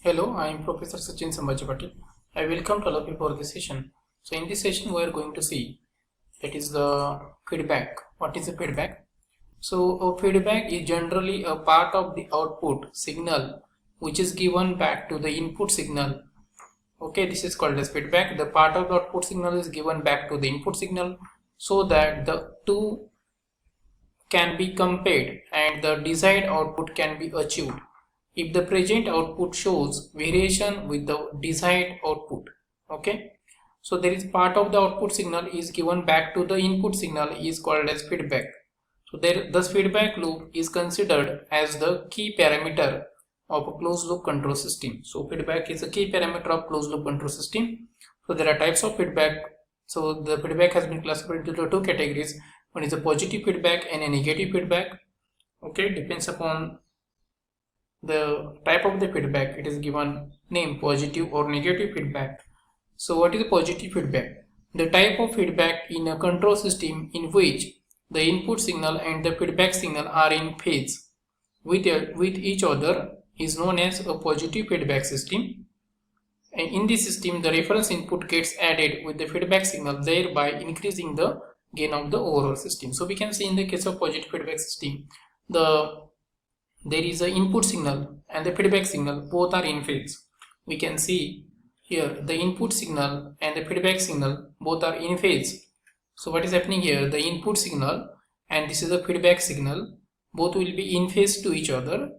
Hello, I am Professor Sachin Sambhaji Patil. I welcome all of you for this session. So in this session we are going to see that is the feedback. What is the feedback? So a feedback is generally a part of the output signal which is given back to the input signal. Okay, this is called as feedback. The part of the output signal is given back to the input signal so that the two can be compared and the desired output can be achieved if the present output shows variation with the desired output. Okay, so there is part of the output signal is given back to the input signal is called as feedback. So this feedback loop is considered as the key parameter of a closed loop control system. So feedback is a key parameter of closed loop control system. So there are types of feedback. So the feedback has been classified into two categories. One is a positive feedback and a negative feedback. Okay, depends upon the type of the feedback, it is given name positive or negative feedback. So what is positive feedback? The type of feedback in a control system in which the input signal and the feedback signal are in phase with each other is known as a positive feedback system. And in this system, the reference input gets added with the feedback signal, thereby increasing the gain of the overall system. So we can see in the case of positive feedback system, there is an input signal and the feedback signal, both are in phase. We can see here the input signal and the feedback signal both are in phase. So what is happening here? The input signal and this is the feedback signal, both will be in phase to each other,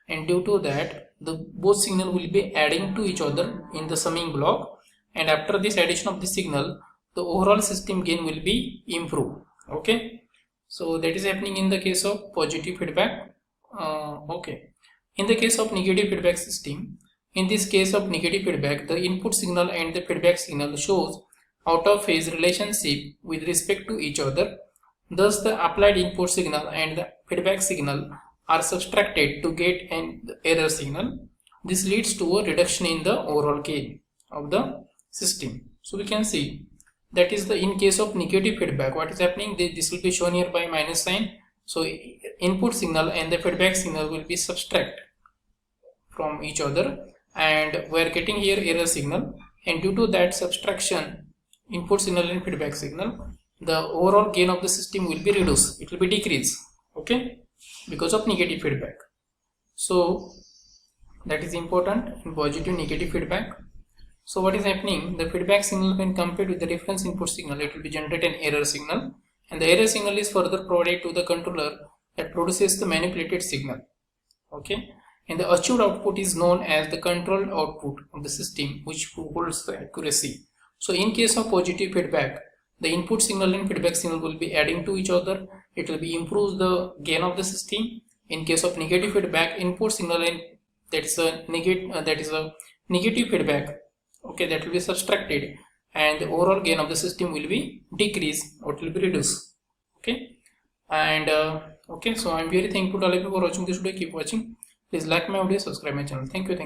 and due to that the both signal will be adding to each other in the summing block, and after this addition of the signal the overall system gain will be improved. Okay, so that is happening in the case of positive feedback. Okay, in the case of negative feedback system, in this case of negative feedback, the input signal and the feedback signal shows out of phase relationship with respect to each other. Thus the applied input signal and the feedback signal are subtracted to get an error signal. This leads to a reduction in the overall gain of the system. So we can see that is the in case of negative feedback, what is happening, this will be shown here by minus sign. So input signal and the feedback signal will be subtract from each other and we are getting here error signal, and due to that subtraction input signal and feedback signal, the overall gain of the system will be reduced, it will be decreased. Okay, because of negative feedback. So that is important in positive negative feedback. So what is happening, the feedback signal when compared with the reference input signal, it will be generate an error signal, and the error signal is further provided to the controller that produces the manipulated signal. Okay, and the achieved output is known as the controlled output of the system, which holds the accuracy. So in case of positive feedback, the input signal and feedback signal will be adding to each other, it will be improves the gain of the system. In case of negative feedback, input signal and that is a negative feedback, okay, that will be subtracted and the overall gain of the system will be decreased or it will be reduced. Okay, and okay, so I'm very thankful to all of you for watching this video. Keep watching, please like my video, subscribe my channel. Thank you.